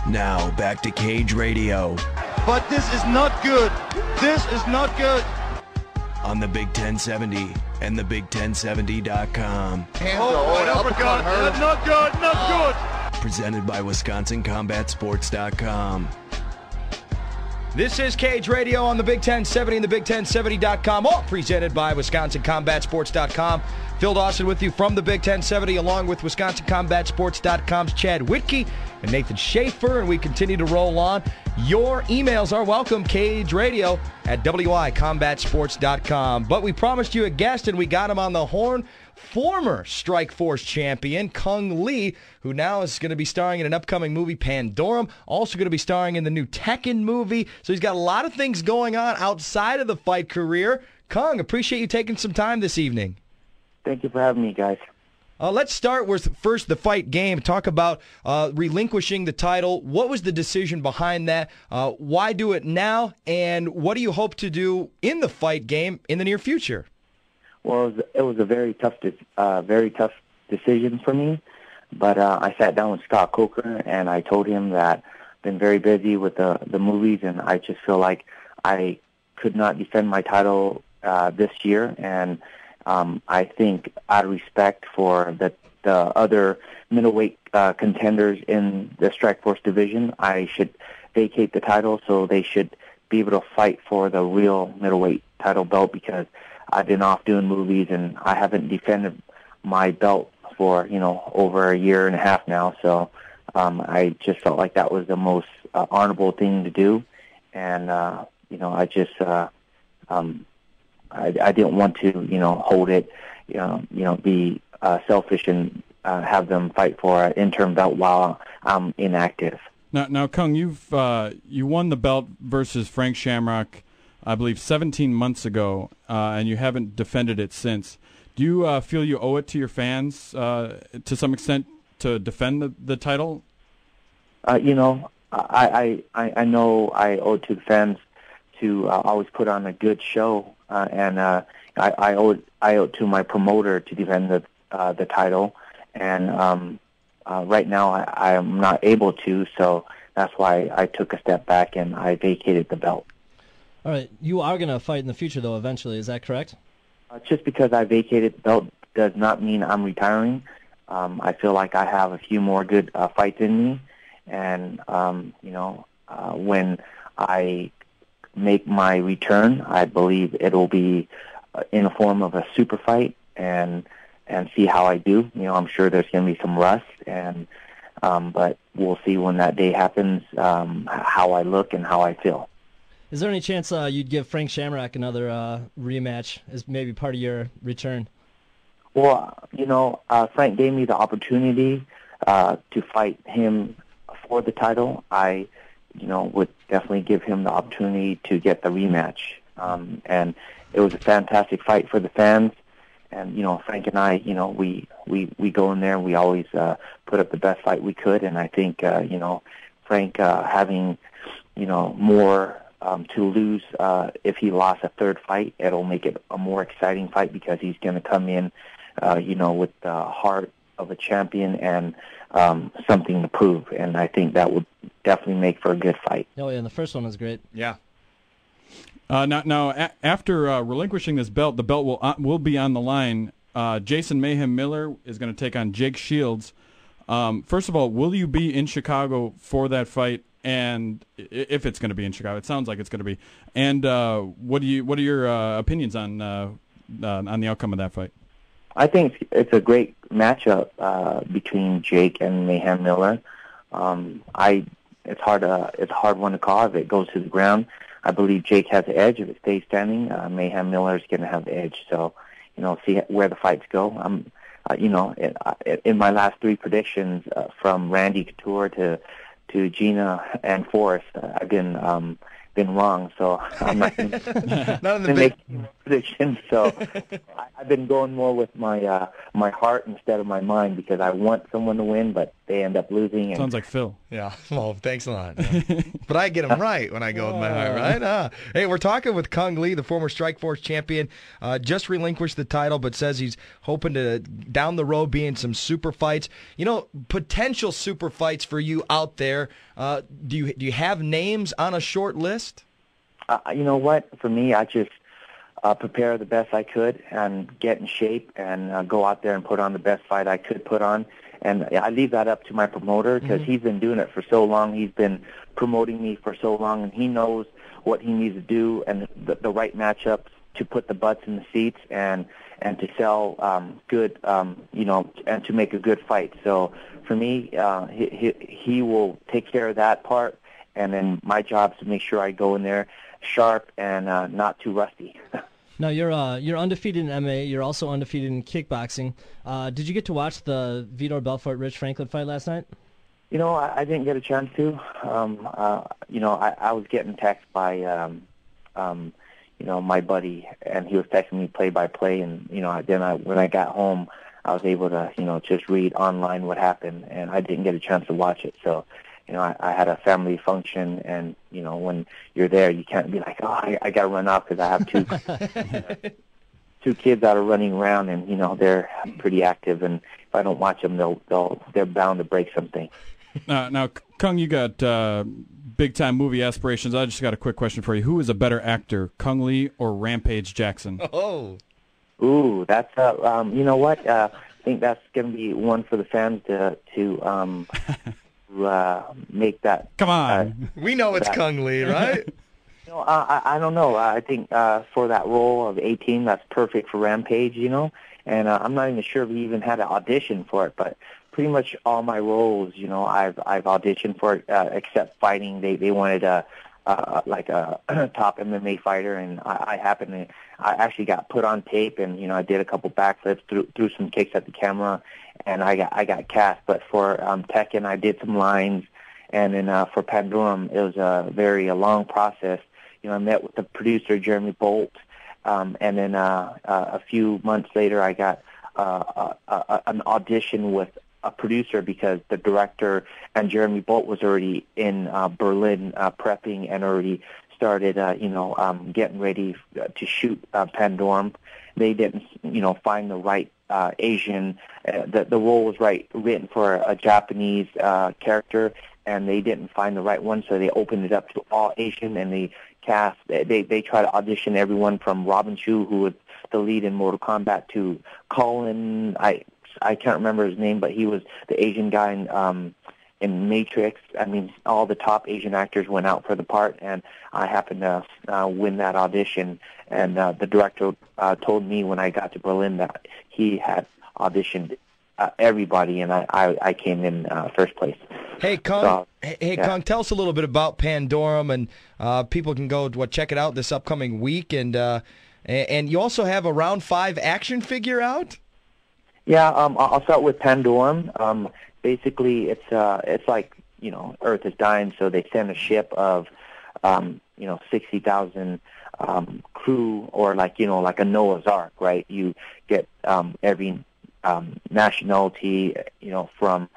Now, back to Cage Radio. But this is not good. This is not good. On the Big 1070 and the Big1070.com. Uppercut. Not good. Not good. Presented by WisconsinCombatSports.com. This is Cage Radio on the Big 1070 and the Big1070.com, all presented by WisconsinCombatSports.com. Phil Dawson with you from the Big 1070, along with WisconsinCombatSports.com's Chad Whitkey and Nathan Schaefer, and we continue to roll on. Your emails are welcome, CageRadio at WICombatSports.com. But we promised you a guest, and we got him on the horn. Former Strike Force champion, Cung Lee, who now is going to be starring in an upcoming movie, Pandorum, also going to be starring in the new Tekken movie. So he's got a lot of things going on outside of the fight career. Cung, appreciate you taking some time this evening. Thank you for having me, guys. Let's start with first the fight game. Talk about relinquishing the title. What was the decision behind that? Why do it now? And what do you hope to do in the fight game in the near future? Well, it was a very tough decision for me. But I sat down with Scott Coker, and I told him that I've been very busy with the movies, and I just feel like I could not defend my title this year. And I think out of respect for the other middleweight contenders in the Strike Force division, I should vacate the title so they should be able to fight for the real middleweight title belt, because I've been off doing movies and I haven't defended my belt for, over a year and a half now. So I just felt like that was the most honorable thing to do. And, I just I didn't want to, hold it, be selfish and have them fight for an interim belt while I'm inactive. Now, Cung, you won the belt versus Frank Shamrock, I believe, 17 months ago, and you haven't defended it since. Do you feel you owe it to your fans, to some extent, to defend the title? I know I owe it to the fans to always put on a good show, and I owe it to my promoter to defend the title. And right now I am not able to, so that's why I took a step back and I vacated the belt. All right, you are going to fight in the future, though, eventually. Is that correct? Just because I vacated the belt does not mean I'm retiring. I feel like I have a few more good fights in me, and when I make my return, I believe it'll be in the form of a super fight, and see how I do. I'm sure there's going to be some rust, and but we'll see when that day happens, how I look and how I feel. Is there any chance you'd give Frank Shamrock another rematch as maybe part of your return? Well, Frank gave me the opportunity to fight him for the title. I, would definitely give him the opportunity to get the rematch. And it was a fantastic fight for the fans. And, Frank and I, we go in there and we always put up the best fight we could. And I think, Frank having, more to lose if he lost a third fight, it'll make it a more exciting fight because he's going to come in, with the heart of a champion and something to prove. And I think that would definitely make for a good fight. Oh, yeah, and the first one was great. Yeah. Now, after relinquishing this belt, the belt will be on the line. Jason Mayhem Miller is going to take on Jake Shields. First of all, will you be in Chicago for that fight? And if it's going to be in Chicago, it sounds like it's going to be. And what are your opinions on the outcome of that fight? I think it's a great matchup between Jake and Mayhem Miller. It's hard one to call if it goes to the ground. I believe Jake has the edge if it stays standing. Mayhem Miller is going to have the edge. So, see where the fights go. In my last three predictions, from Randy Couture to Gina and Forrest, I've been been wrong. So I'm not going to make predictions. So I've been going more with my my heart instead of my mind, because I want someone to win, but they end up losing. And Sounds like Phil. Yeah, well, thanks a lot. But I get them right when I go with my heart, right? Hey, we're talking with Cung Le, the former Strike Force champion. Just relinquished the title, but says he's hoping to, down the road, be in some super fights. You know, potential super fights for you out there. Do you have names on a short list? You know what? For me, I just prepare the best I could and get in shape and go out there and put on the best fight I could put on. And I leave that up to my promoter, because he's been doing it for so long. He's been promoting me for so long, and he knows what he needs to do and the right matchups to put the butts in the seats and to sell good, you know, and to make a good fight. So for me, he will take care of that part, and then my job is to make sure I go in there sharp and not too rusty. Now, you're undefeated in MMA. You're also undefeated in kickboxing. Did you get to watch the Vitor Belfort-Rich Franklin fight last night? You know, I didn't get a chance to. You know, I was getting texts by, you know, my buddy, and he was texting me play-by-play, and, you know, then when I got home, I was able to, you know, just read online what happened, and I didn't get a chance to watch it. So, you know, I had a family function, and, you know, when you're there, you can't be like, oh, I got to run off because I have two kids that are running around, and, you know, they're pretty active, and if I don't watch them, they're bound to break something. Now, Cung, you got big-time movie aspirations. I just got a quick question for you. Who is a better actor, Cung Le or Rampage Jackson? Oh. Ooh, that's, you know what? I think that's going to be one for the fans to make that. Come on. We know it's Cung Le, right? You know, I don't know. I think for that role of 18, that's perfect for Rampage, you know. And I'm not even sure if he even had an audition for it, but pretty much all my roles, you know, I've auditioned for it, except fighting. They wanted like a top MMA fighter, and I actually got put on tape, and, you know, I did a couple backflips, threw some kicks at the camera, and I got cast. But for Tekken, I did some lines, and then for Pandorum, it was a long process. You know, I met with the producer, Jeremy Bolt, and then a few months later, I got an audition with a producer, because the director and Jeremy Bolt was already in Berlin prepping and already started, you know, getting ready to shoot Pandorum. They didn't, you know, find the right Asian. The role was written for a Japanese character, and they didn't find the right one, so they opened it up to all Asian, and they cast. They try to audition everyone from Robin Chu, who was the lead in Mortal Kombat, to Colin. I can't remember his name, but he was the Asian guy in Matrix. I mean, all the top Asian actors went out for the part, and I happened to win that audition. And the director told me when I got to Berlin that he had auditioned everybody, and I came in first place. Hey, Cung, Cung, tell us a little bit about Pandorum, and people can go check it out this upcoming week, and you also have a Round 5 action figure out? Yeah, I'll start with Pandorum. Basically, it's like, you know, Earth is dying, so they send a ship of, you know, 60,000 crew, or like, you know, like a Noah's Ark, right? You get every nationality, you know, from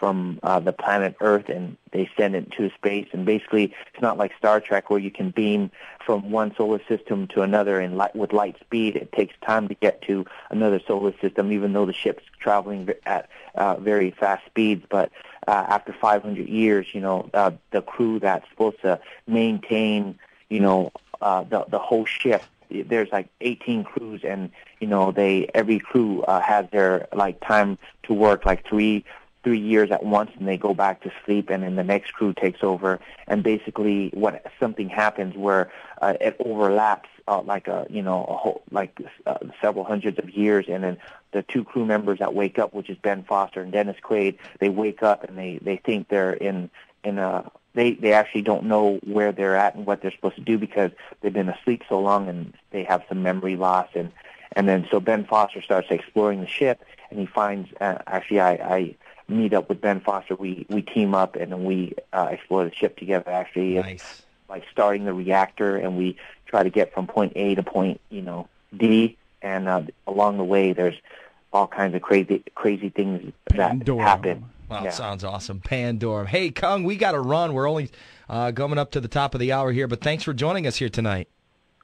the planet Earth, and they send it to space. And basically, it's not like Star Trek where you can beam from one solar system to another with light speed. It takes time to get to another solar system, even though the ship's traveling at very fast speeds. But after 500 years, you know, the crew that's supposed to maintain, you know, the whole ship, there's like 18 crews, and, you know, every crew has their like time to work, like three years at once, and they go back to sleep, and then the next crew takes over. And basically, something happens where it overlaps several hundreds of years, and then the two crew members that wake up, which is Ben Foster and Dennis Quaid, they wake up and they think they're in a they actually don't know where they're at and what they're supposed to do, because they've been asleep so long, and they have some memory loss. And then so Ben Foster starts exploring the ship, and he finds I meet up with Ben Foster. We team up, and then we explore the ship together. Actually, nice. like starting the reactor, and we try to get from point A to point, D, and along the way there's all kinds of crazy things that happen. Wow, sounds awesome. Pandorum. Hey, Cung, we got to run. We're only coming up to the top of the hour here, but thanks for joining us here tonight.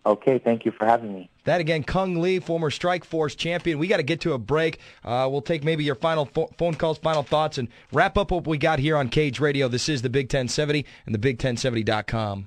Okay, thank you for having me. That again, Cung Lee, former Strike Force champion. We got to get to a break. We'll take maybe your final phone calls, final thoughts, and wrap up what we got here on Cage Radio. This is the Big 1070 and the Big1070.com.